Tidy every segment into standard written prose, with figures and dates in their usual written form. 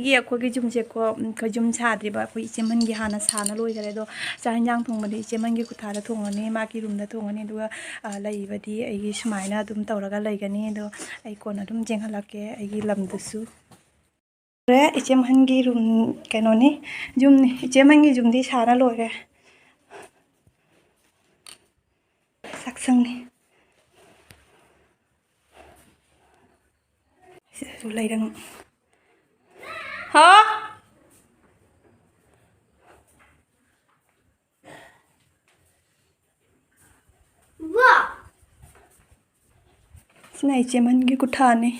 ꯑꯩꯈꯣꯏꯒꯤ ꯌꯨꯝꯁꯦꯀꯣ ꯑꯩꯈꯣꯏ ꯌꯨꯝ ꯁꯥꯗ꯭ꯔꯤꯕ ꯑꯩꯈꯣꯏ ꯏꯆꯦꯃꯟꯒꯤ ꯍꯥꯟꯅ ꯁꯥꯅ ꯂꯣꯏꯈꯔꯦ ꯑꯗꯣ ꯆꯥꯛ ꯌꯦꯟꯖꯥꯡ ꯊꯣꯡꯕꯗꯤ ꯏꯆꯦꯃꯟꯒꯤ ꯈꯨꯊꯥꯗ ꯊꯣꯡꯉꯅꯤ ꯃꯥꯒꯤ ꯔꯨꯝꯗ ꯊꯣꯡꯉꯅꯤ ꯑꯗꯨꯒ ꯂꯩꯕꯗꯤ ꯑꯩꯒꯤ ꯁꯨꯃꯥꯏꯅ ꯑꯗꯨꯝ ꯇꯧꯔꯒ ꯂꯩꯒꯅꯤ ꯑꯗꯣ ꯑꯩ ꯀꯣꯟꯅ ꯑꯗꯨꯝ ꯌꯦꯡꯍꯜꯂꯛꯀꯦ ꯑꯩꯒꯤ ꯂꯝꯗꯨꯁꯨ ꯏꯆꯦꯃꯟꯒꯤ ꯔꯨꯝ ꯀꯩꯅꯣꯅꯤ ꯌꯨꯝꯅꯤ ꯏꯆꯦꯃꯟꯒꯤ ꯌꯨꯝꯗꯤ ꯁꯥꯅ ꯂꯣꯏꯔꯦ ꯆꯥꯛꯁꯪꯅꯤ ꯁꯤꯗꯁꯨ ꯂꯩꯔꯪ ꯍꯥ ꯁꯤꯅ ꯏꯆꯦꯃꯟꯒꯤ ꯈꯨꯊꯥꯅꯤ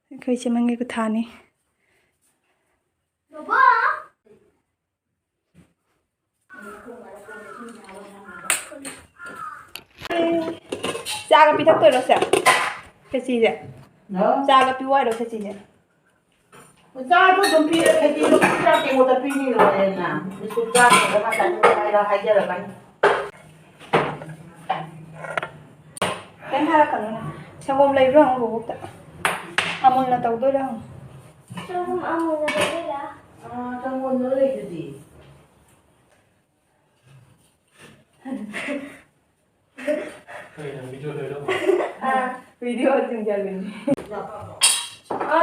ꯑꯩꯈꯣꯏ ꯏꯆꯦꯃꯟꯒꯤ ꯈꯨꯊꯥꯅꯤ ꯆꯥꯒ ꯄꯤꯊꯛꯇꯣꯏꯔꯣ ꯁꯦ ꯈꯦꯆꯤꯁꯦ ꯆꯥꯒ ꯄꯤꯌꯨ ꯍꯥꯏꯔꯣ ꯈꯦꯆꯤꯁꯦ ꯆꯥꯗꯣ ꯑꯗꯨꯝ ꯄꯤꯔꯦ ꯈꯦꯆꯤꯗꯣ ꯆꯥꯛ ꯇꯦꯡꯀꯣꯠꯇ ꯄꯤꯅꯤꯅ ꯕꯤꯁꯀꯨꯠ ꯆꯥꯅꯕ ꯉꯁꯥꯏ ꯍꯥꯏꯔ ꯍꯥꯏꯖꯔꯛꯀꯅꯤ ꯀꯩꯝ ꯍꯥꯏꯔꯛꯀꯅꯨꯅꯦ ꯁꯪꯒꯣꯝ ꯂꯩꯕ꯭ꯔꯣ ꯍꯪꯉꯨ ꯕꯣꯛꯇ ꯑꯃꯨꯜꯅ ꯇꯧꯗꯣꯏꯔꯥ ꯍꯪꯉꯨ ꯁꯪꯒꯣꯝ ꯑꯃꯨꯜꯅ ꯇꯧꯗꯣꯏꯔꯥ ꯁꯪꯒꯣꯝꯗꯣ ꯂꯩꯗꯨꯗꯤ ꯚꯤꯗꯤꯑꯣ ꯆꯤꯡꯖꯜꯂꯤꯅꯤ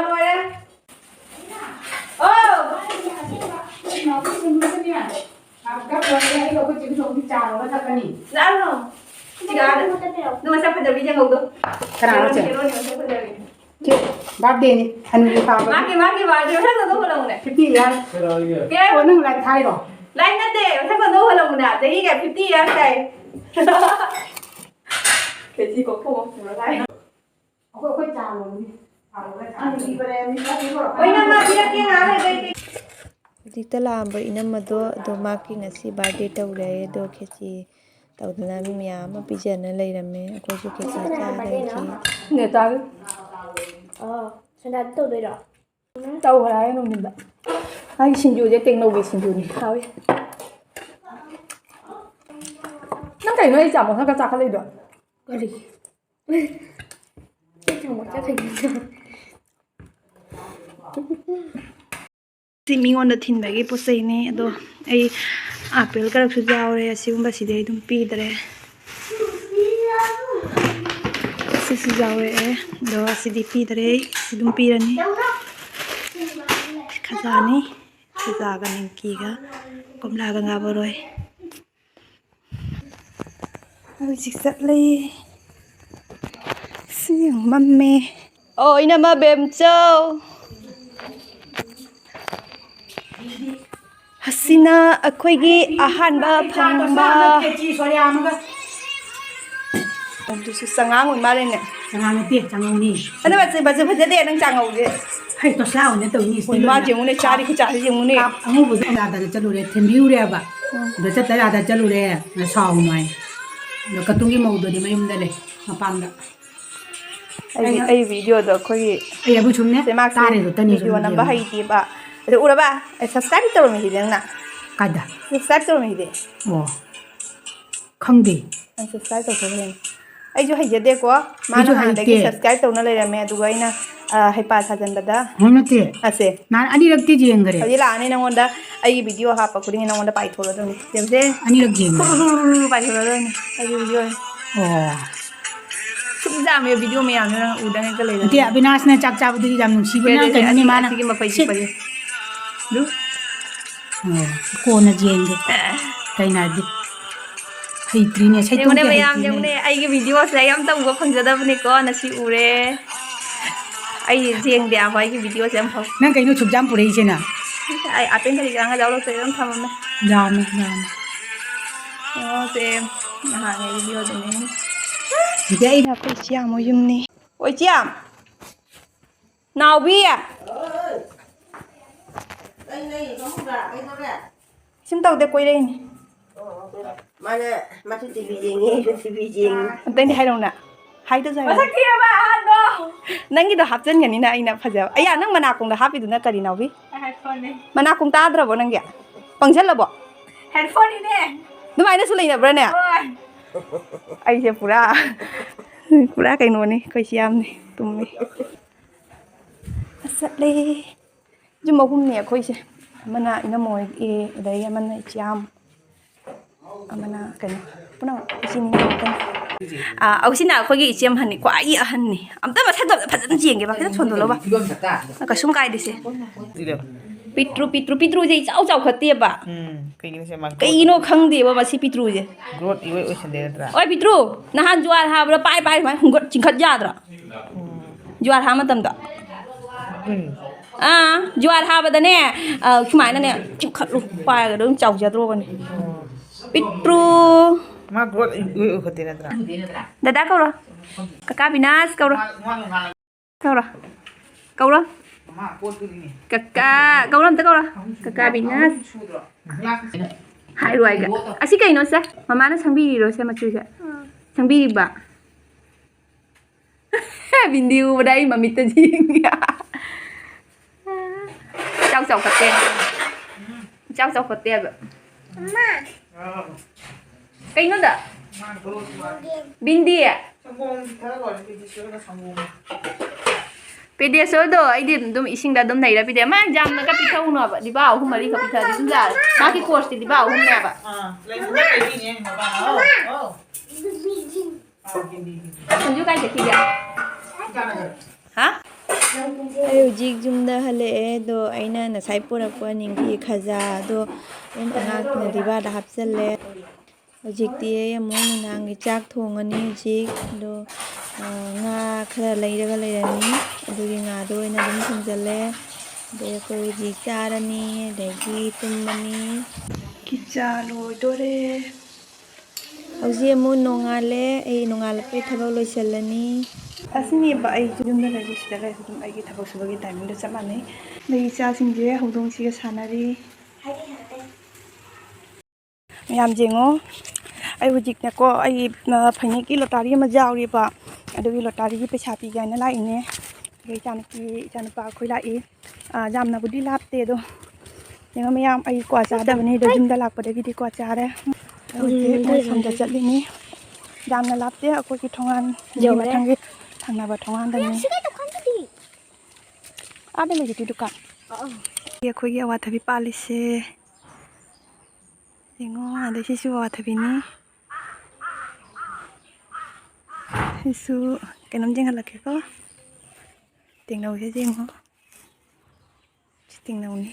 ꯂꯣꯏꯔꯦ ꯑꯧ ꯂꯥꯛꯑꯣ ꯅꯪ ꯃꯁꯛ ꯐꯖꯕꯤ ꯌꯦꯡꯍꯧꯗꯣ ꯕꯥꯔꯗꯦꯅꯤ ꯍꯅꯨꯕꯤ ꯐꯥꯕ ꯃꯥꯒꯤ ꯕꯥꯔꯗꯦ ꯃꯁꯛ ꯐꯖꯕ ꯍꯣꯜꯂꯛꯎꯅꯦ 50 ꯏꯌꯥꯔ ꯑꯣ ꯅꯪ ꯂꯥꯏꯛ ꯊꯥꯏꯔꯣ ꯂꯥꯏꯛ ꯅꯠꯇꯦ ꯃꯁꯛ ꯐꯖꯕ ꯍꯣꯜꯂꯛꯎꯅꯦ ꯆꯍꯤ ꯀꯌꯥ 50 ꯏꯌꯥꯔ ꯀꯥꯏ ꯈꯦꯆꯤ ꯀꯣꯛꯊꯣꯛꯑ ꯄꯨꯔ ꯂꯥꯛꯑꯦ ꯑꯩꯈꯣꯏ ꯆꯥꯡꯂꯣꯝꯅꯤ ꯍꯧꯖꯤꯛꯇ ꯂꯥꯛꯑꯝꯕ ꯏꯅꯝꯃꯗꯣ ꯑꯗꯣ ꯃꯥꯒꯤ ꯉꯁꯤ ꯕꯥꯔꯗꯦ ꯇꯧꯔꯦ ꯑꯗꯣ ꯈꯦꯆꯤ ꯇꯧꯗꯅ ꯃꯤ ꯃꯌꯥꯝ ꯑꯃ ꯄꯤꯖꯅ ꯂꯩꯔꯝꯃꯦ ꯑꯩꯈꯣꯏꯁꯨ ꯈꯦꯆꯤ ꯆꯥꯗꯧꯁꯤ ꯅꯦꯇꯥꯒꯤ ꯁꯟꯗꯥꯗ ꯇꯧꯗꯣꯏꯔꯣ ꯇꯧꯈ꯭ꯔꯦ ꯍꯥꯏ ꯅꯨꯡꯊꯤꯟꯗ ꯃꯥꯒꯤ ꯁꯤꯡꯖꯨꯁꯦ ꯇꯦꯡꯅꯧꯒꯤ ꯁꯤꯡꯖꯨꯅꯤ ꯍꯥꯎꯋꯤ ꯅꯪ ꯀꯩꯅꯣ ꯑꯩ ꯆꯥ ꯃꯊꯛꯀ ꯆꯥꯈꯠꯂꯛꯏꯗꯣ ꯀꯔꯤ ꯁꯤ ꯃꯤꯉꯣꯟꯗ ꯊꯤꯟꯕꯒꯤ ꯄꯣꯠ ꯆꯩꯅꯤ ꯑꯗꯣ ꯑꯩ ꯑꯥꯄꯦꯜ ꯈꯔꯁꯨ ꯌꯥꯎꯔꯦ ꯑꯁꯤꯒꯨꯝꯕꯁꯤꯗꯤ ꯑꯩ ꯑꯗꯨꯝ ꯄꯤꯗ꯭ꯔꯦ ꯁꯤꯁꯨ ꯌꯥꯎꯔꯛꯑꯦ ꯑꯗꯣ ꯑꯁꯤꯗꯤ ꯄꯤꯗ꯭ꯔꯦ ꯁꯤ ꯑꯗꯨꯝ ꯄꯤꯔꯅꯤ ꯈꯖꯥꯅꯤ ꯈꯖꯥꯒ ꯅꯤꯡꯀꯤꯒ ꯀꯣꯝꯂꯥ ꯒꯪꯒꯥꯕꯣꯔꯣꯏ ꯍꯧꯖꯤꯛ ꯆꯠꯂꯤ ꯁꯤ ꯃꯝꯃꯦ ꯑꯣ ꯏꯅꯝꯃ ꯕꯦꯝꯆꯧ ꯑꯁꯤꯅ ꯑꯩꯈꯣꯏꯒꯤ ꯑꯍꯥꯟꯕ ꯐꯪꯕ ꯑꯗꯨꯁꯨ ꯆꯉꯥꯡ ꯑꯣꯏ ꯃꯥꯜꯂꯦꯅꯦ ꯆꯉꯥꯡ ꯅꯠꯇꯦ ꯆꯥꯉꯧꯅꯤ ꯑꯗꯨ ꯕꯖ ꯐꯖꯗꯦ ꯅꯪ ꯆꯥꯉꯧꯁꯦ ꯍꯩ ꯇꯣꯁꯂꯥ ꯑꯣꯏꯅ ꯇꯧꯅꯤ ꯍꯣꯏ ꯃꯥ ꯌꯦꯡꯉꯨꯅꯦ ꯆꯥꯔꯤ ꯈꯨꯆꯥꯁꯤ ꯌꯦꯡꯉꯨꯅꯦ ꯑꯉꯧꯕꯗꯣ ꯑꯗꯥꯗ ꯆꯠꯂꯨꯔꯦ ꯊꯤꯟꯕꯤꯔꯨꯔꯦꯕ ꯑꯗ ꯆꯠꯇ ꯌꯥꯗ ꯆꯠꯂꯨꯔꯦ ꯁꯥꯎꯅꯨ ꯍꯥꯏ ꯑꯗꯣ ꯀꯇꯨꯡꯒꯤ ꯃꯧꯗꯨꯗꯤ ꯃꯌꯨꯝꯗ ꯂꯩ ꯃꯄꯥꯝꯗ ꯑꯩ ꯚꯤꯗꯤꯑꯣꯗꯣ ꯑꯩꯈꯣꯏꯒꯤ ꯑꯩ ꯑꯕꯨ ꯁꯨꯝꯅꯦ ꯆꯦꯃꯥꯛꯁꯦ ꯇꯥꯔꯦꯗꯣ ꯇꯅꯤ ꯁꯨꯝ ꯚꯤꯗꯤꯑꯣ ꯅꯝꯕ ꯌꯦꯡꯉꯣ ꯍꯩꯇꯦꯕ ꯑꯗꯨ ꯎꯔꯕ ꯑꯩ ꯁꯕꯁꯀ꯭ꯔꯥꯏꯕ ꯇꯧꯔꯝꯃꯤꯁꯤꯗꯤ ꯅꯪꯅ ꯀꯥꯏꯗ ꯁꯕꯁꯀ꯭ꯔꯥꯏꯕ ꯇꯧꯔꯝꯃꯤꯁꯤꯗꯤ ꯑꯣ ꯈꯪꯗꯦ ꯅꯪ ꯁꯕꯁꯀ꯭ꯔꯥꯏꯕ ꯇꯧꯊꯣꯛꯈ꯭ꯔꯦꯅꯦ ꯑꯩꯁꯨ ꯍꯩꯖꯗꯦꯀꯣ ꯃꯥꯅ ꯑꯩꯁꯨ ꯍꯥꯟꯅꯗꯒꯤ ꯍꯩꯇꯦ ꯁꯕꯁꯀ꯭ꯔꯥꯏꯕ ꯇꯧꯅ ꯂꯩꯔꯝꯃꯦ ꯑꯗꯨꯒ ꯑꯩꯅ ꯍꯩꯄꯥ ꯁꯥꯖꯟꯕꯗ ꯅꯠꯇꯦ ꯑꯁꯦ ꯅꯍꯥꯟ ꯑꯅꯤꯔꯛꯇꯤ ꯌꯦꯡꯈꯔꯦ ꯍꯧꯖꯤꯛ ꯂꯥꯛꯑꯅꯤ ꯅꯪꯉꯣꯟꯗ ꯑꯩꯒꯤ ꯚꯤꯗꯤꯑꯣ ꯍꯥꯞꯄ ꯈꯨꯗꯤꯡꯒꯤ ꯅꯪꯉꯣꯟꯗ ꯄꯥꯏꯊꯣꯔꯛꯑꯗꯧꯅꯤ ꯁꯦꯝꯁꯦ ꯑꯅꯤꯔꯛ ꯌꯦꯡꯈꯔꯦ ꯄꯥꯏꯊꯣꯔꯛꯑꯗꯧꯅꯤ ꯑꯩꯒꯤ ꯚꯤꯗꯤꯑꯣ ꯑꯣ ꯁꯨꯝ ꯌꯥꯝꯃꯦ ꯚꯤꯗꯤꯑꯣ ꯃꯌꯥꯝꯁꯦ ꯅꯪ ꯎꯗꯪ ꯍꯦꯛꯇ ꯅꯠꯇꯦ ꯂꯩꯔꯝꯃꯦ ꯑꯕꯤꯅꯥꯁꯅ ꯆꯥꯛ ꯆꯥꯕꯗꯨꯗꯤ ꯌꯥꯝ ꯅꯨꯡꯁꯤꯕꯅ ꯀꯩꯅꯣꯅꯦ ꯃꯥꯅ ꯑꯁꯤꯒꯤ ꯃꯄꯩ ꯁꯤꯠ ꯆꯤꯛꯄꯁꯦ ꯑꯗꯨ ꯑꯣ ꯀꯣꯟꯅ ꯌꯦꯡꯒꯦ ꯀꯩꯅꯣ ꯍꯥꯏꯗꯤ ꯍꯩꯇ꯭ꯔꯤꯅꯦ ꯌꯦꯡꯉꯨꯅꯦ ꯁꯩꯇꯣꯛꯇꯤ ꯃꯌꯥꯝ ꯍꯩꯇ꯭ꯔꯤꯅꯦ ꯌꯦꯡꯉꯨꯅꯦ ꯑꯩꯒꯤ ꯚꯤꯗꯤꯑꯣꯁꯦ ꯑꯩ ꯑꯝꯇ ꯎꯕ ꯐꯪꯖꯗꯕꯅꯤꯀꯣ ꯉꯁꯤ ꯎꯔꯦ ꯑꯩ ꯌꯦꯡꯗꯦ ꯍꯥꯏꯕ ꯑꯩꯒꯤ ꯚꯤꯗꯤꯑꯣꯁꯦ ꯑꯃꯐꯥꯎ ꯅꯪ ꯀꯩꯅꯣ ꯁꯨꯛꯖꯥꯝ ꯄꯨꯔꯛꯏꯁꯤꯅ ꯑꯩ ꯑꯄꯦꯟ ꯀꯔꯤ ꯀꯔꯥꯡꯒ ꯌꯥꯎꯔꯛꯇ꯭ꯔꯦ ꯑꯗꯨꯝ ꯊꯝꯃꯝꯃꯦ ꯌꯥꯝꯃꯦ ꯌꯥꯝꯃꯦ ꯌꯦꯡꯉꯣꯁꯦ ꯅꯍꯥꯟꯉꯩ ꯚꯤꯗꯤꯑꯣꯗꯨꯅꯦ ꯏꯗꯤ ꯑꯩ ꯑꯩꯈꯣꯏ ꯏꯆꯦꯌꯥꯝ ꯍꯣꯏ ꯌꯨꯝꯅꯤ ꯍꯣꯏ ꯏꯆꯦꯌꯥꯝ ꯅꯥꯎꯕꯤ ꯁꯨꯝ ꯇꯧꯗꯦ ꯀꯣꯏꯔꯛꯏꯅꯤ mana masih TV jengi TV jeng ꯑꯝꯇꯪꯗꯤ ꯍꯥꯏꯔꯛꯎꯅ ꯍꯥꯏꯗꯁꯨ ꯍꯥꯏꯔꯛꯎ ꯃꯁꯛ ꯊꯤꯔꯕ ꯑꯍꯥꯟꯕ ꯅꯪꯒꯤꯗꯣ ꯍꯥꯞꯆꯟꯒꯅꯤꯅ ꯑꯩꯅ ꯐꯖꯕ ꯑꯌꯥ ꯅꯪ ꯃꯅꯥꯀꯣꯡꯗ ꯍꯥꯞꯄꯤꯗꯨꯅ ꯀꯔꯤ ꯅꯥꯎꯕꯤ ꯃꯅꯥꯀꯣꯡ ꯇꯥꯗ꯭ꯔꯕꯣ ꯅꯪꯒꯤ ꯄꯪꯁꯜꯂꯕꯣ ꯍꯦꯗꯐꯣꯟꯅꯤꯅꯦ ꯑꯗꯨꯃꯥꯏꯅꯁꯨ ꯂꯩꯅꯕ꯭ꯔꯥꯅꯦ ꯑꯩꯁꯦ ꯄꯨꯔꯥ ꯀꯩꯅꯣꯅꯤ ꯑꯩꯈꯣꯏꯁꯤ ꯌꯥꯝꯅꯤ ꯇꯨꯝꯃꯤ ꯑꯁ ꯆꯠꯂꯦ ꯌꯨꯝ ꯑꯍꯨꯝꯅꯦ ꯑꯩꯈꯣꯏꯁꯦ ꯑꯃꯅ ꯏꯅꯝꯃꯣꯏꯒꯤ ꯑꯗꯩ ꯑꯃꯅ ꯏꯆꯥꯝ ꯑꯃꯅ ꯀꯩꯅꯣ ꯄꯨꯝꯅꯃꯛ ꯏꯆꯤꯟ ꯏꯅꯥꯎ ꯁꯤꯅ ꯑꯩꯈꯣꯏꯒꯤ ꯏꯆꯦꯝ ꯍꯟꯅꯤ ꯈ꯭ꯋꯥꯏꯒꯤ ꯑꯍꯟꯅꯤ ꯑꯝꯇ ꯃꯁꯛꯇꯣ ꯐꯖꯅ ꯌꯦꯡꯒꯦꯕ ꯈꯤꯇꯪ ꯁꯣꯟꯗꯣꯛꯂꯕ ꯀꯩꯁꯨꯝ ꯀꯥꯏꯗꯦꯁꯦ ꯄꯤꯇ꯭ꯔꯨꯁꯦ ꯏꯆꯥꯎ ꯆꯥꯎꯈꯠꯇꯦꯕ ꯀꯩꯒꯤꯅꯣ ꯈꯪꯗꯦꯕ ꯃꯁꯤ ꯄꯤꯇ꯭ꯔꯨꯁꯦ ꯒ꯭ꯔꯣꯠ ꯏꯑꯣꯏ ꯑꯣꯏꯁꯟꯗꯦ ꯅꯠꯇ꯭ꯔꯥ ꯍꯣꯏ ꯄꯤꯇ꯭ꯔꯨ ꯅꯍꯥꯟ ꯖꯨꯋꯥꯔ ꯍꯥꯕꯗ ꯄꯥꯏ ꯁꯨꯃꯥꯏꯅ ꯆꯤꯡꯈꯠ ꯌꯥꯗ꯭ꯔꯥ ꯖꯨꯋꯥꯔ ꯍꯥ ꯃꯇꯝꯗ ꯖꯨꯋꯥꯔ ꯍꯥꯕꯗꯅꯦ ꯁꯨꯃꯥꯏꯅꯅꯦ ꯆꯤꯡꯈꯠꯂꯨ ꯄꯥꯏꯔꯒ ꯑꯗꯨꯝ ꯆꯥꯎꯖꯗ꯭ꯔꯣꯕꯅꯦ ꯄꯤꯇ꯭ꯔꯨ ꯃꯥ ꯒ꯭ꯔꯣꯠ ꯏꯑꯣꯏ ꯑꯣꯏꯈꯠꯇꯦ ꯅꯠꯇ꯭ꯔꯥ ꯗꯗꯥ ꯀꯧꯔꯣ ꯀꯀꯥ ꯕꯤꯅꯥꯁ ꯀꯧꯔꯣ ꯀꯧꯔꯣ ꯀꯀꯥ ꯀꯧꯔꯣ ꯑꯝꯇ ꯀꯧꯔꯣ ꯀꯀꯥ ꯕꯤꯅꯥꯁ ꯍꯥꯏꯔꯣ ꯑꯩꯒ ꯑꯁꯤ ꯀꯩꯅꯣꯁꯦ ꯃꯃꯥꯅ ꯁꯪꯕꯤꯔꯤꯔꯣ ꯁꯦ ꯃꯆꯨꯁꯦ ꯁꯪꯕꯤꯔꯤꯕ ꯕꯤꯟꯗꯤ ꯎꯕꯗ ꯑꯩ ꯃꯃꯤꯠꯇ ꯌꯦꯡꯉꯦ ꯏꯆꯥꯎ ꯆꯥꯎꯈꯠꯇꯦ ꯏꯆꯥꯎ ꯆꯥꯎꯈꯠꯇꯦꯕ ꯀꯩꯅꯣꯗ ꯕꯤꯟꯗꯤ ꯄꯦꯗꯤꯌꯥꯁꯣꯔꯗꯣ ꯑꯩꯗꯤ ꯑꯗꯨꯝ ꯏꯁꯤꯡꯗ ꯑꯗꯨꯝ ꯅꯩꯔ ꯄꯤꯗꯦ ꯃꯥ ꯌꯥꯝꯅꯒ ꯄꯤꯊꯧꯅꯣꯕ ꯗꯤꯕꯥ 3-4 ꯄꯤꯊꯛꯑꯗꯤ ꯑꯗꯨꯝ ꯌꯥꯔꯦ ꯃꯥꯒꯤ ꯀꯣꯔꯁꯇꯤ ꯗꯤꯕꯥ 3ꯅꯦꯕ ꯁꯟꯖꯨ ꯀꯥꯏ ꯆꯠꯈꯤꯒꯦ ꯍꯥ ꯑꯩ ꯍꯧꯖꯤꯛ ꯌꯨꯝꯗ ꯍꯜꯂꯛꯑꯦ ꯑꯗꯣ ꯑꯩꯅ ꯉꯁꯥꯏ ꯄꯨꯔꯛꯄ ꯅꯤꯡꯀꯤ ꯈꯖꯥ ꯑꯗꯣ ꯑꯉꯥꯡꯅ ꯗꯤꯕꯥꯗ ꯍꯥꯞꯆꯜꯂꯦ ꯍꯧꯖꯤꯛꯇꯤ ꯑꯩ ꯑꯃꯨꯛ ꯅꯨꯡꯗꯥꯡꯒꯤ ꯆꯥꯛ ꯊꯣꯡꯉꯅꯤ ꯍꯧꯖꯤꯛ ꯑꯗꯣ ꯉꯥ ꯈꯔ ꯂꯩꯔꯒ ꯂꯩꯔꯝꯃꯤ ꯑꯗꯨꯒꯤ ꯉꯥꯗꯣ ꯑꯣꯏꯅ ꯑꯗꯨꯝ ꯊꯣꯡꯖꯜꯂꯦ ꯑꯗꯩ ꯑꯩꯈꯣꯏ ꯍꯧꯖꯤꯛ ꯆꯥꯔꯅꯤ ꯑꯗꯒꯤ ꯇꯨꯝꯃꯅꯤ ꯀꯤꯆꯥ ꯂꯣꯏꯗꯣꯔꯦ ꯍꯧꯖꯤꯛ ꯑꯃꯨꯛ ꯅꯣꯡꯉꯥꯜꯂꯦ ꯑꯩ ꯅꯣꯡꯉꯥꯜꯂꯛꯄꯩ ꯊꯕꯛ ꯂꯣꯏꯁꯤꯜꯂꯅꯤ ꯑꯁꯤꯅꯦꯕ ꯑꯩ ꯌꯨꯝꯗ ꯂꯩꯕ ꯁꯤꯗ ꯂꯩꯕ ꯑꯗꯨꯝ ꯑꯩꯒꯤ ꯊꯕꯛ ꯁꯨꯕꯒꯤ ꯇꯥꯏꯃꯤꯡꯗꯣ ꯆꯞ ꯃꯥꯟꯅꯩ ꯑꯗꯒꯤ ꯏꯆꯥꯁꯤꯡꯁꯦ ꯍꯧꯗꯣꯡꯁꯤꯒ ꯁꯥꯟꯅꯔꯤ ꯃꯌꯥꯝ ꯌꯦꯡꯉꯣ ꯑꯩ ꯍꯧꯖꯤꯛꯅꯦꯀꯣ ꯑꯩ ꯐꯩꯅꯦꯛꯀꯤ ꯂꯣꯇꯥꯔꯤ ꯑꯃ ꯌꯥꯎꯔꯤꯕ ꯑꯗꯨꯒꯤ ꯂꯣꯇꯥꯔꯤꯒꯤ ꯄꯩꯁꯥ ꯄꯤꯒꯦ ꯍꯥꯏꯅ ꯂꯥꯛꯏꯅꯦ ꯑꯗꯨꯒ ꯏꯆꯥꯅꯨꯄꯥ ꯑꯩꯈꯣꯏ ꯂꯥꯛꯏ ꯌꯥꯝꯅꯕꯨꯗꯤ ꯂꯥꯞꯇꯦ ꯑꯗꯣ ꯌꯦꯡꯉꯣ ꯃꯌꯥꯝ ꯑꯩ ꯀ꯭ꯋꯥ ꯆꯥꯗꯕꯅꯤ ꯑꯗꯣ ꯌꯨꯝꯗ ꯂꯥꯛꯄꯗꯒꯤꯗꯤ ꯀ꯭ꯋꯥ ꯆꯥꯔꯦ ꯍꯧꯖꯤꯛ ꯃꯣꯏ ꯁꯣꯝꯗ ꯆꯠꯂꯤꯅꯤ ꯌꯥꯝꯅ ꯂꯥꯞꯇꯦ ꯑꯩꯈꯣꯏꯒꯤ ꯊꯣꯡꯒꯥꯟꯒꯤ ꯃꯊꯪꯒꯤ ꯊꯪꯅꯕ ꯊꯣꯡꯒꯥꯟꯗꯅꯤ ꯑꯥꯗ ꯂꯩꯒꯦ ꯗꯨꯀꯥꯟ ꯑꯩꯈꯣꯏꯒꯤ ꯑꯋꯥꯊꯕꯤ ꯄꯥꯜꯂꯤꯁꯦ ꯌꯦꯡꯉꯣ ꯑꯗꯩ ꯁꯤꯁꯨ ꯑꯋꯥꯊꯕꯤꯅꯤ ꯁꯤꯁꯨ ꯀꯩꯅꯣꯝ ꯌꯦꯡꯍꯜꯂꯛꯀꯦꯀꯣ ꯇꯦꯡꯅꯧꯁꯦ ꯌꯦꯡꯉꯣ ꯁꯤ ꯇꯦꯡꯅꯧꯅꯤ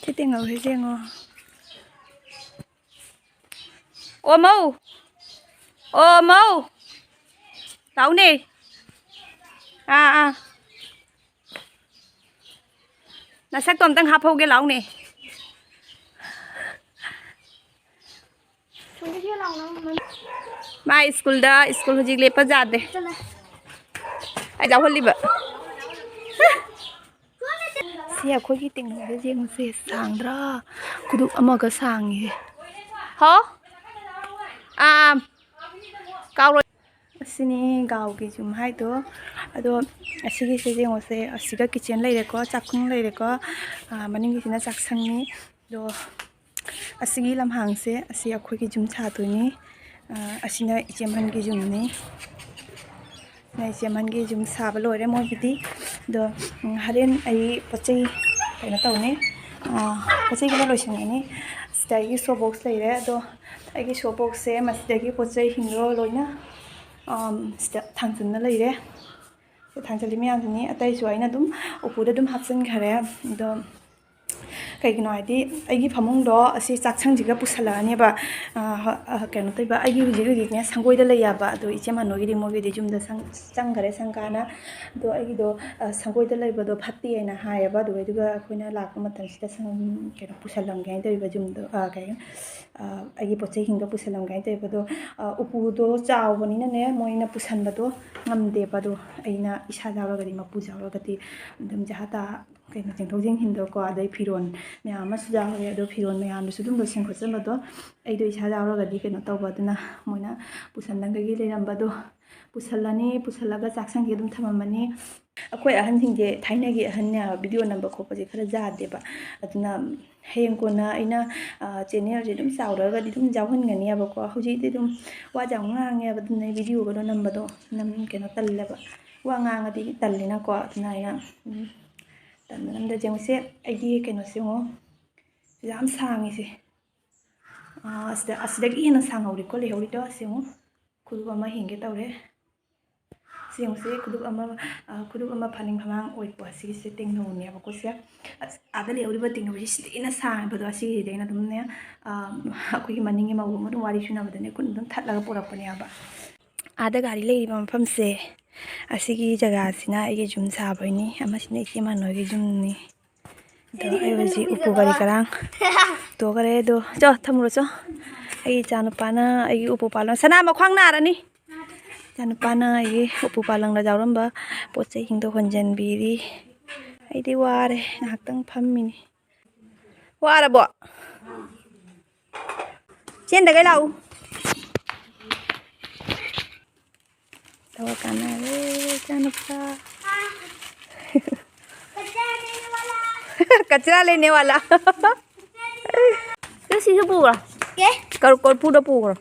ꯁꯤ ꯇꯦꯡꯅꯧꯁꯦ ꯌꯦꯡꯉꯣ ꯑꯣ ꯃꯧ ꯑꯣ ꯃꯧ ꯂꯥꯛꯎꯅꯦ ꯅꯁꯛꯇꯣ ꯑꯝꯇꯪ ꯍꯥꯞꯐꯧꯒꯦ ꯂꯥꯛꯎꯅꯦ ꯃꯥ ꯁ꯭ꯀꯨꯜ ꯍꯧꯖꯤꯛ ꯂꯦꯞꯄ ꯌꯥꯗꯦ ꯑꯩ ꯌꯥꯎꯍꯜꯂꯤꯕ ꯁꯤ ꯑꯩꯈꯣꯏꯒꯤ ꯇꯦꯡꯅꯧꯗ ꯌꯦꯡꯉꯨꯁꯦ ꯁꯥꯡꯗ꯭ꯔꯥ ꯈꯨꯗꯨꯞ ꯑꯃꯒ ꯁꯥꯡꯉꯦ ꯍꯣ ꯀꯥꯎꯔꯣꯏ ꯑꯁꯤꯅꯤ ꯒꯥꯎꯒꯤ ꯌꯨꯝ ꯍꯥꯏꯗꯣ ꯑꯗꯣ ꯑꯁꯤꯒꯤꯁꯦ ꯌꯦꯡꯉꯨꯁꯦ ꯑꯁꯤꯒ ꯀꯤꯠꯆꯦꯟ ꯂꯩꯔꯦꯀꯣ ꯆꯥꯛꯈꯨꯝ ꯂꯩꯔꯦꯀꯣ ꯃꯅꯤꯡꯒꯤꯁꯤꯅ ꯆꯥꯛꯁꯪꯅꯤ ꯑꯗꯣ ꯑꯁꯤꯒꯤ ꯂꯝꯍꯥꯡꯁꯦ ꯑꯁꯤ ꯑꯩꯈꯣꯏꯒꯤ ꯌꯨꯝ ꯁꯥꯗꯣꯏꯅꯤ ꯑꯁꯤꯅ ꯏꯆꯦꯝꯍꯟꯒꯤ ꯌꯨꯝꯅꯤ ꯏꯆꯦꯝꯍꯟꯒꯤ ꯌꯨꯝ ꯁꯥꯕ ꯂꯣꯏꯔꯦ ꯃꯣꯏꯒꯤꯗꯤ ꯑꯗꯣ ꯍꯣꯔꯦꯟ ꯑꯩ ꯄꯣꯠ ꯆꯩ ꯀꯩꯅꯣ ꯇꯧꯅꯤ ꯄꯣꯠ ꯆꯩ ꯈꯔ ꯂꯣꯏꯁꯤꯟꯒꯅꯤ ꯁꯤꯗ ꯑꯩꯒꯤ ꯁꯣ ꯕꯣꯛꯁ ꯂꯩꯔꯦ ꯑꯗꯣ ꯑꯩꯒꯤ ꯁꯣ ꯕꯣꯛꯁꯁꯦ ꯃꯁꯤꯗꯒꯤ ꯄꯣꯠ ꯆꯩꯁꯤꯡꯗꯣ ꯂꯣꯏꯅ ꯁꯤꯗ ꯊꯥꯡꯖꯤꯟꯅ ꯂꯩꯔꯦ ꯁꯤ ꯊꯥꯡꯖꯤꯜꯂꯤ ꯃꯌꯥꯝꯁꯤꯅꯤ ꯑꯇꯩꯁꯨ ꯑꯩꯅ ꯑꯗꯨꯝ ꯎꯄꯨꯗ ꯑꯗꯨꯝ ꯍꯥꯞꯆꯤꯟꯈꯔꯦ ꯑꯗꯣ ꯀꯩꯒꯤꯅꯣ ꯍꯥꯏꯗꯤ ꯑꯩꯒꯤ ꯐꯃꯨꯡꯗꯣ ꯑꯁꯤ ꯆꯥꯛꯁꯪꯁꯤꯒ ꯄꯨꯁꯜꯂꯛꯑꯅꯦꯕ ꯀꯩꯅꯣ ꯇꯧꯕ ꯑꯩꯒꯤ ꯍꯧꯖꯤꯛꯅꯦ ꯁꯪꯒꯣꯏꯗ ꯂꯩꯌꯦꯕ ꯑꯗꯣ ꯏꯆꯦ ꯃꯅꯣꯒꯤꯗꯤ ꯃꯣꯏꯒꯤꯗꯤ ꯌꯨꯝꯗ ꯆꯪꯈꯔꯦ ꯁꯪꯀꯥꯅ ꯑꯗꯣ ꯑꯩꯒꯤꯗꯣ ꯁꯪꯒꯣꯏꯗ ꯂꯩꯕꯗꯣ ꯐꯠꯇꯦꯅ ꯍꯥꯏꯌꯦꯕ ꯑꯗꯨꯒ ꯑꯩꯈꯣꯏꯅ ꯂꯥꯛꯄ ꯃꯇꯝꯁꯤꯗ ꯀꯩꯅꯣ ꯄꯨꯁꯜꯂꯝꯒꯦ ꯍꯥꯏꯅ ꯇꯧꯔꯤꯕ ꯌꯨꯝꯗꯣ ꯑꯩꯒꯤ ꯄꯣꯠ ꯆꯩꯁꯤꯡꯗꯣ ꯄꯨꯁꯜꯂꯝꯒꯦ ꯍꯥꯏꯅ ꯇꯧꯔꯤꯕ ꯑꯗꯣ ꯎꯄꯨꯗꯣ ꯆꯥꯎꯕꯅꯤꯅꯅꯦ ꯃꯣꯏꯅ ꯄꯨꯁꯟꯕꯗꯣ ꯉꯝꯗꯦꯕ ꯑꯗꯣ ꯑꯩꯅ ꯏꯁꯥ ꯌꯥꯎꯔꯒꯗꯤ ꯃꯄꯨ ꯌꯥꯎꯔꯒꯗꯤ ꯑꯗꯨꯝ ꯖꯍꯥ ꯀꯩꯅꯣ ꯆꯦꯡꯊꯣꯛ ꯆꯦꯡꯁꯤꯟꯗꯣꯀꯣ ꯑꯗꯩ ꯐꯤꯔꯣꯜ ꯃꯌꯥꯝ ꯑꯃꯁꯨ ꯌꯥꯎꯔꯦ ꯑꯗꯣ ꯐꯤꯔꯣꯜ ꯃꯌꯥꯝꯗꯨꯁꯨ ꯑꯗꯨꯝ ꯂꯣꯏꯁꯤꯟ ꯈꯣꯠꯆꯤꯟꯕꯗꯣ ꯑꯩꯗꯣ ꯏꯁꯥ ꯌꯥꯎꯔꯒꯗꯤ ꯀꯩꯅꯣ ꯇꯧꯕ ꯑꯗꯨꯅ ꯃꯣꯏꯅ ꯄꯨꯁꯟꯅꯕꯒꯤ ꯂꯩꯔꯝꯕꯗꯣ ꯄꯨꯁꯜꯂꯅꯤ ꯄꯨꯁꯜꯂꯒ ꯆꯥꯛꯁꯪꯒꯤ ꯑꯗꯨꯝ ꯊꯝꯃꯝꯃꯅꯤ ꯑꯩꯈꯣꯏ ꯑꯍꯟꯁꯤꯡꯁꯦ ꯊꯥꯏꯅꯒꯤ ꯑꯍꯟꯅ ꯚꯤꯗꯤꯑꯣ ꯅꯝꯕ ꯈꯣꯠꯄꯁꯦ ꯈꯔ ꯌꯥꯗꯦꯕ ꯑꯗꯨꯅ ꯍꯌꯦꯡ ꯀꯣꯟꯅ ꯑꯩꯅ ꯆꯦꯅꯦꯜꯁꯦ ꯑꯗꯨꯝ ꯆꯥꯎꯔꯒꯗꯤ ꯑꯗꯨꯝ ꯌꯥꯎꯍꯟꯒꯅꯦꯕꯀꯣ ꯍꯧꯖꯤꯛꯇꯤ ꯑꯗꯨꯝ ꯋꯥꯁꯦ ꯌꯥꯝ ꯉꯥꯡꯉꯦꯕ ꯑꯗꯨꯅ ꯚꯤꯗꯤꯑꯣꯒꯗꯣ ꯅꯝꯕꯗꯣ ꯀꯩꯅꯣ ꯇꯜꯂꯦꯕ ꯋꯥ ꯉꯥꯡꯉꯗꯤ ꯇꯜꯂꯤꯅꯀꯣ ꯑꯗꯨꯅ ꯑꯩꯅ ꯇꯟꯕ ꯅꯝꯗ ꯌꯦꯡꯉꯨꯁꯦ ꯑꯩꯒꯤ ꯀꯩꯅꯣꯁꯦ ꯌꯦꯡꯉꯣ ꯌꯥꯝ ꯁꯥꯡꯉꯤꯁꯦ ꯑꯁꯤꯗꯒꯤ ꯍꯦꯟꯅ ꯁꯥꯡꯍꯧꯔꯤꯀꯣ ꯂꯩꯍꯧꯔꯤꯗꯣ ꯑꯁꯤ ꯌꯦꯡꯉꯣ ꯈꯨꯗꯨꯞ ꯑꯃ ꯍꯦꯟꯒꯦ ꯇꯧꯔꯦ ꯌꯦꯡꯉꯨꯁꯦ ꯈꯨꯗꯨꯞ ꯑꯃ ꯐꯅꯤꯡ ꯐꯃꯥꯡ ꯑꯣꯏꯀꯣ ꯑꯁꯤꯒꯤꯁꯦ ꯇꯦꯡꯅꯧꯅꯦꯕꯀꯣ ꯁꯦ ꯑꯥꯗ ꯂꯩꯍꯧꯔꯤꯕ ꯇꯦꯡꯅꯧꯁꯦ ꯁꯤꯗꯩꯅ ꯁꯥꯡꯕꯗꯣ ꯑꯁꯤꯒꯤꯁꯤꯗ ꯑꯩꯅ ꯑꯗꯨꯝꯅꯦ ꯑꯩꯈꯣꯏꯒꯤ ꯃꯅꯤꯡꯒꯤ ꯃꯧ ꯑꯃ ꯑꯗꯨꯝ ꯋꯥꯔꯤ ꯁꯨꯅꯕꯗꯅꯦ ꯈꯨꯠ ꯑꯗꯨꯝ ꯊꯠꯂꯒ ꯄꯨꯔꯛꯄꯅꯦꯕ ꯑꯥꯗ ꯒꯥꯔꯤ ꯂꯩꯔꯤꯕ ꯃꯐꯝꯁꯦ ꯑꯁꯤꯒꯤ ꯖꯒꯥꯁꯤꯅ ꯑꯩꯒꯤ ꯌꯨꯝ ꯁꯥꯕꯩꯅꯤ ꯑꯃꯁꯤꯅ ꯏꯆꯦ ꯃꯥꯅꯣꯏꯒꯤ ꯌꯨꯝꯅꯤ ꯑꯗꯣ ꯑꯩ ꯍꯧꯖꯤꯛ ꯎꯄꯨ ꯀꯔꯤ ꯀꯔꯥꯡ ꯇꯣꯛꯈꯔꯦ ꯑꯗꯣ ꯆꯣ ꯊꯝꯃꯨꯔꯣ ꯆꯣ ꯑꯩꯒꯤ ꯏꯆꯥꯅꯨꯄꯥꯅ ꯑꯩꯒꯤ ꯎꯄꯨ ꯄꯥꯜꯂꯪ ꯁꯅꯥ ꯃꯈ꯭ꯋꯥꯡ ꯅꯥꯔꯅꯤ ꯏꯆꯥꯅꯨꯄꯥꯅ ꯑꯩꯒꯤ ꯎꯄꯨ ꯄꯥꯜꯂꯪꯗ ꯌꯥꯎꯔꯝꯕ ꯄꯣꯠ ꯆꯩꯁꯤꯡꯗꯣ ꯍꯣꯟꯖꯟꯕꯤꯔꯤ ꯑꯩꯗꯤ ꯋꯥꯔꯦ ꯉꯥꯏꯍꯥꯛꯇꯪ ꯐꯝꯃꯤꯅꯤ ꯋꯥꯔꯕꯣ ꯆꯦꯟꯗꯒꯩ ꯂꯥꯛꯎ ꯊꯕꯛ ꯀꯥꯟꯅꯔꯦ इचानुपा कचरा लेने वाला cái gì cái bùa con phu bùa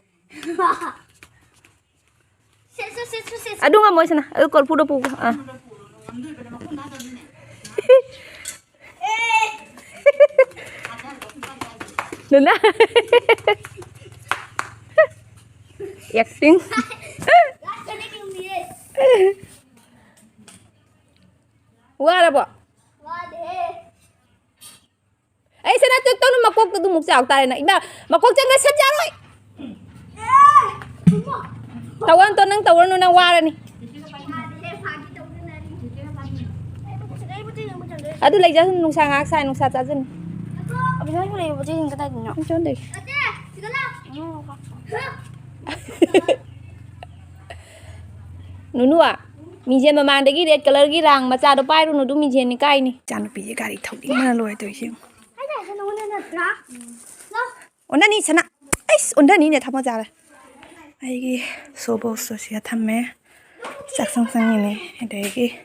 à đúng rồi xem nào con phu bùa à đừng đó acting qua đâu bỏ ấy sao nó tôi nó mặc tôi một chảo tài này mà cô chân nó sắt ra rồi tàu ăn tôi nó đang qua rồi nè à tôi lấy ra nung sang ác sai nung sạt ra dân bây giờ cái này bây giờ cái này nhỏ không trốn được nunu à mình xem mà mang đấy cái red color cái rang mà cha đó bay luôn nó đúng mình xem cái cây này cha nó bị cái gari thầu đi mà lôi tôi xem onda ni sana ấy onda ni này tham gia rồi ai cái số bộ số sẽ tham mẹ sắc sang sang như này đấy cái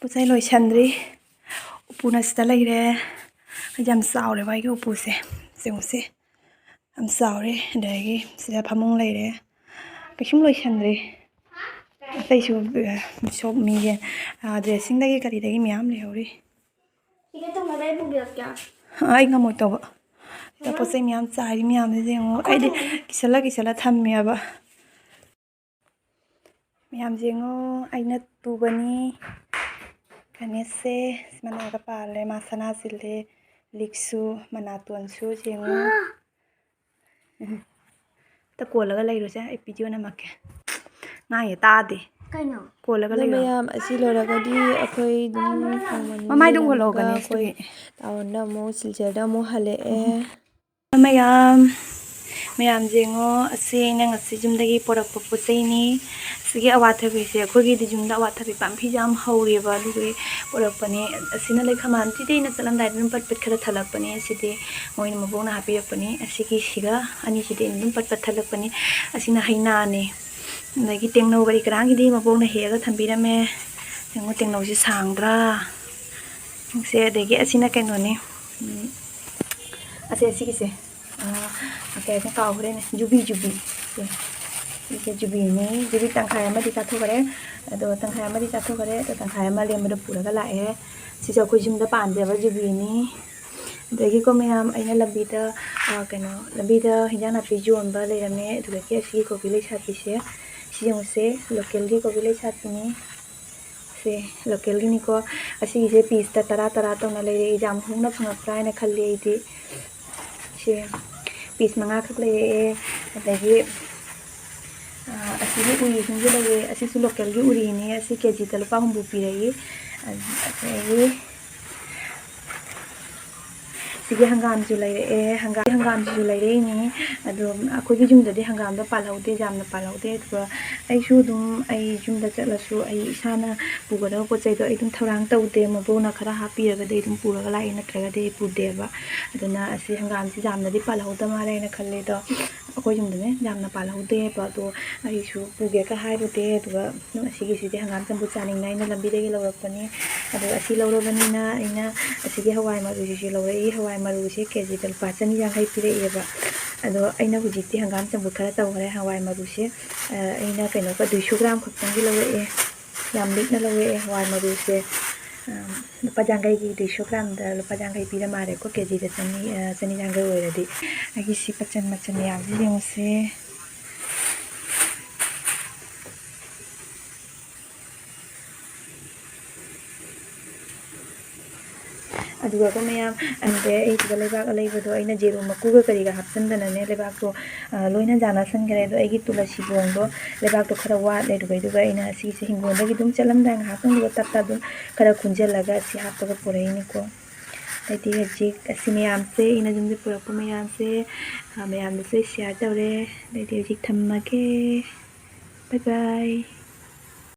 bữa nay lôi chân đi upu nó sẽ lấy ra jam sao đấy vậy cái upu sẽ xem sẽ jam sao đấy đấy cái sẽ phàm mông lấy đấy cái chúng lôi chân đi đây chú shop mình dressing đây cái đấy miếng này rồi cái trong này đây bụng được kìa anh ngắm một tàu tao có xem miếng dài miếng thế gì không ai đi cái sala tham miếng vậy miếng gì ngô anh nó tu bani cái này se mana cái pale masana sile liksu mana tuan su gì ngô ta cuốn là cái này rồi chứ ai video này mặc cái ngay ta đi cái nhỏ cuốn là cái này ꯃꯌꯥꯝ ꯑꯁꯤ ꯂꯣꯏꯔꯒꯗꯤ ꯑꯩꯈꯣꯏ ꯑꯗꯨꯝ Mamay dong holo ganis ꯑꯩꯈꯣꯏ ꯇꯥꯎꯟꯗ ꯑꯃꯨꯛ ꯁꯤꯜꯆꯔꯗ ꯑꯃꯨꯛ ꯍꯜꯂꯛꯑꯦ ꯃꯌꯥꯝ ꯌꯦꯡꯉꯣ ꯑꯁꯤ ꯑꯩꯅ ꯉꯁꯤ ꯌꯨꯝꯗꯒꯤ ꯄꯣꯔꯛꯄ ꯄꯣꯠ ꯆꯩꯅꯤ ꯁꯤꯒꯤ ꯑꯋꯥꯊꯕꯤꯁꯦ ꯑꯩꯈꯣꯏꯒꯤꯗꯤ ꯌꯨꯝꯗ ꯑꯋꯥꯊꯕꯤ ꯄꯥꯝꯕꯤ ꯌꯥꯝ ꯍꯧꯔꯦꯕ ꯑꯗꯨꯒꯤ ꯄꯣꯔꯛꯄꯅꯦ ꯑꯁꯤꯅ ꯂꯩꯈꯥꯝꯗꯤ ꯑꯩꯅ ꯆꯠꯂꯝꯗꯥꯏꯗ ꯑꯗꯨꯝ ꯄꯠ ꯈꯔ ꯊꯜꯂꯛꯄꯅꯦ ꯑꯁꯤꯗꯤ ꯃꯣꯏꯅ ꯃꯕꯣꯛꯅ ꯍꯥꯞꯄꯤꯔꯛꯄꯅꯤ ꯑꯁꯤꯒꯤ ꯁꯤꯒ ꯑꯅꯤꯁꯤꯗꯤ ꯑꯩꯅ ꯑꯗꯨꯝ ꯄꯠ ꯊꯜꯂꯛꯄꯅꯤ ꯑꯁꯤꯅ ꯍꯩꯅꯥꯅꯦ ꯑꯗꯒꯤ ꯇꯦꯡꯅꯧ ꯀꯔꯤ ꯀꯔꯥꯡꯒꯤꯗꯤ ꯃꯕꯣꯛꯅ ꯍꯦꯛꯑꯒ ꯊꯝꯕꯤꯔꯝꯃꯦ ꯌꯦꯡꯉꯣ ꯇꯦꯡꯅꯧꯁꯤ ꯁꯥꯡꯗ꯭ꯔꯥ ꯁꯦ ꯑꯗꯒꯤ ꯑꯁꯤꯅ ꯀꯩꯅꯣꯅꯦ ꯑꯁꯤꯒꯤꯁꯦ ꯀꯩ ꯍꯥꯏꯅ ꯀꯥꯎꯈ꯭ꯔꯦꯅꯦ ꯖꯨꯕꯤ ꯁꯤꯁꯦ ꯖꯨꯕꯤꯅꯤ ꯖꯨꯕꯤ ꯇꯪꯈꯥꯏ ꯑꯃꯗꯤ ꯆꯥꯊꯣꯛꯈ꯭ꯔꯦ ꯑꯗꯣ ꯇꯪꯈꯥꯏ ꯑꯃꯗꯤ ꯆꯥꯊꯣꯛꯈ꯭ꯔꯦ ꯑꯗꯣ ꯇꯪꯈꯥꯏ ꯑꯃ ꯂꯦꯝꯕꯗ ꯄꯨꯔꯒ ꯂꯥꯛꯑꯦ ꯁꯤꯁꯨ ꯑꯩꯈꯣꯏ ꯌꯨꯝꯗ ꯄꯥꯟꯖꯕ ꯖꯨꯕꯤꯅꯤ ꯑꯗꯒꯤꯀꯣ ꯃꯌꯥꯝ ꯑꯩꯅ ꯂꯝꯕꯤꯗ ꯂꯝꯕꯤꯗ ꯍꯤꯟꯖꯥꯡ ꯅꯥꯄꯤ ꯌꯣꯟꯕ ꯂꯩꯔꯝꯃꯦ ꯑꯗꯨꯗꯒꯤ ꯑꯁꯤꯒꯤ ꯀꯣꯕꯤ ꯂꯩꯁꯥꯕꯤꯁꯦ ꯁꯤ ꯌꯦꯡꯉꯨꯁꯦ ꯂꯣꯀꯦꯜꯒꯤ ꯀꯣꯕꯤ ꯂꯩꯁꯥꯕꯤꯅꯤ ꯁꯦ ꯂꯣꯀꯦꯜꯒꯤꯅꯤꯀꯣ ꯑꯁꯤꯒꯤꯁꯦ ꯄꯤꯁꯇ 10 ꯇꯧꯅ ꯂꯩꯔꯛꯑꯦ ꯌꯥꯝ ꯍꯣꯡꯅ ꯐꯪꯉꯛꯄ꯭ꯔꯥ ꯍꯥꯏꯅ ꯈꯜꯂꯤ ꯑꯩꯗꯤ ꯁꯦ ꯄꯤꯁ 5 ꯈꯛ ꯂꯩꯔꯛꯑꯦ ꯑꯗꯒꯤ ꯑꯁꯤꯒꯤ ꯎꯔꯤꯁꯤꯡꯁꯨ ꯂꯩꯔꯦ ꯑꯁꯤꯁꯨ ꯂꯣꯀꯦꯜꯒꯤ ꯎꯔꯤꯅꯤ ꯑꯁꯤ ꯀꯦꯖꯤꯗ ꯂꯨꯄꯥ 8 ꯄꯤꯔꯛꯏ ꯑꯗꯒꯤ ꯁꯤꯒꯤ ꯍꯪꯒꯥꯝꯁꯨ ꯂꯩꯔꯛꯑꯦ ꯍꯪꯒꯥꯝꯁꯨ ꯂꯩꯔꯛꯏꯅꯤ ꯑꯗꯣ ꯑꯩꯈꯣꯏꯒꯤ ꯌꯨꯝꯗꯗꯤ ꯍꯪꯒꯥꯝꯗꯣ ꯄꯥꯜꯍꯧꯗꯦ ꯌꯥꯝꯅ ꯄꯥꯜꯍꯧꯗꯦ ꯑꯗꯨꯒ ꯑꯩꯁꯨ ꯑꯗꯨꯝ ꯑꯩ ꯌꯨꯝꯗ ꯆꯠꯂꯁꯨ ꯑꯩ ꯏꯁꯥꯅ ꯄꯨꯒꯗꯕ ꯄꯣꯠ ꯆꯩꯗꯣ ꯑꯩ ꯑꯗꯨꯝ ꯊꯧꯔꯥꯡ ꯇꯧꯗꯦ ꯃꯕꯣꯛꯅ ꯈꯔ ꯍꯥꯞꯄꯤꯔꯒꯗꯤ ꯑꯩ ꯑꯗꯨꯝ ꯄꯨꯔꯒ ꯂꯥꯛꯏ ꯅꯠꯇ꯭ꯔꯒꯗꯤ ꯑꯩ ꯄꯨꯗꯦꯕ ꯑꯗꯨꯅ ꯑꯁꯤ ꯍꯪꯒꯥꯝꯁꯤ ꯌꯥꯝꯅꯗꯤ ꯄꯥꯜꯍꯧꯗ ꯃꯥꯜꯂꯦ ꯍꯥꯏꯅ ꯈꯜꯂꯦ ꯑꯗꯣ ꯑꯩꯈꯣꯏ ꯌꯨꯝꯗꯅꯦ ꯌꯥꯝꯅ ꯄꯥꯜꯍꯧꯗꯦꯕ ꯑꯗꯣ ꯑꯩꯁꯨ ꯄꯨꯒꯦꯒ ꯍꯥꯏꯔꯨꯗꯦ ꯑꯗꯨꯒ ꯑꯁꯤꯒꯤꯁꯤꯗꯤ ꯍꯪꯒꯥꯝ ꯆꯝꯐꯨꯠ ꯆꯥꯅꯤꯡꯅ ꯑꯩꯅ ꯂꯝꯕꯤꯗꯒꯤ ꯂꯧꯔꯛꯄꯅꯤ ꯑꯗꯨꯒ ꯑꯁꯤ ꯂꯧꯔꯕꯅꯤꯅ ꯑꯩꯅ ꯑꯁꯤꯒꯤ ꯍꯋꯥꯏ ꯃꯔꯨꯁꯤꯁꯨ ꯂꯧꯔꯛꯏ ꯍꯋꯥꯏ ꯃꯔꯨꯁꯦ ꯀꯦꯖꯤꯗ ꯂꯨꯄꯥ 150 ꯄꯤꯔꯛꯑꯦꯕ ꯑꯗꯣ ꯑꯩꯅ ꯍꯧꯖꯤꯛꯇꯤ ꯍꯪꯒꯥꯝ ꯆꯝꯐꯨꯠ ꯈꯔ ꯇꯧꯈ꯭ꯔꯦ ꯍꯋꯥꯏ ꯃꯔꯨꯁꯦ ꯑꯩꯅ ꯀꯩꯅꯣꯒ 200 ꯒ꯭ꯔꯥꯝ ꯈꯛꯇꯪꯒꯤ ꯂꯧꯔꯛꯑꯦ ꯌꯥꯝ ꯂꯤꯛꯅ ꯂꯧꯔꯛꯑꯦ ꯍꯋꯥꯏ ꯃꯔꯨꯁꯦ ꯂꯨꯄꯥ 50ꯒꯤ 200 ꯒ꯭ꯔꯥꯝꯗ ꯂꯨꯄꯥ 50 ꯄꯤꯔ ꯃꯥꯜꯂꯦꯀꯣ ꯀꯦꯖꯤꯗ 150 ꯑꯣꯏꯔꯗꯤ ꯑꯩꯒꯤ ꯁꯤ ꯃꯆꯟ ꯃꯌꯥꯝꯁꯦ ꯌꯦꯡꯉꯨꯁꯦ ꯑꯗꯨꯒ ꯃꯌꯥꯝ ꯑꯩꯁꯤꯗ ꯂꯩꯕꯥꯛ ꯑꯂꯩꯕꯗꯣ ꯑꯩꯅ ꯖꯦꯔꯨ ꯃꯀꯨꯒ ꯀꯔꯤꯒ ꯍꯥꯞꯆꯤꯟꯗꯅꯅꯦ ꯂꯩꯕꯥꯛꯇꯣ ꯂꯣꯏꯅ ꯌꯥꯟꯁꯟꯈ꯭ꯔꯦ ꯑꯗꯣ ꯑꯩꯒꯤ ꯇꯨꯂꯁꯤ ꯕꯣꯡꯗꯣ ꯂꯩꯕꯥꯛꯇꯣ ꯈꯔ ꯋꯥꯠꯂꯦ ꯑꯗꯨꯒ ꯑꯩꯅ ꯑꯁꯤꯁꯦ ꯍꯤꯡꯒꯣꯜꯗꯒꯤ ꯑꯗꯨꯝ ꯆꯠꯂꯝꯗꯥꯏ ꯉꯥꯏꯍꯥꯛꯇꯪꯗꯨꯒ ꯇꯞꯇ ꯑꯗꯨꯝ ꯈꯔ ꯈꯨꯟꯖꯤꯜꯂꯒ ꯑꯁꯤ ꯍꯥꯞꯄꯒ ꯄꯨꯔꯛꯏꯅꯤꯀꯣ ꯑꯩꯗꯤ ꯍꯧꯖꯤꯛ ꯑꯁꯤ ꯃꯌꯥꯝꯁꯦ ꯑꯩꯅ ꯌꯨꯝꯗ ꯄꯨꯔꯛꯄ ꯃꯌꯥꯝꯁꯦ ꯃꯌꯥꯝꯗꯁꯨ ꯁꯤꯌꯥꯔ ꯇꯧꯔꯦ ꯑꯗꯩꯗꯤ ꯍꯧꯖꯤꯛ ꯊꯝꯃꯒꯦ ꯕꯥꯏ ꯕꯥꯏ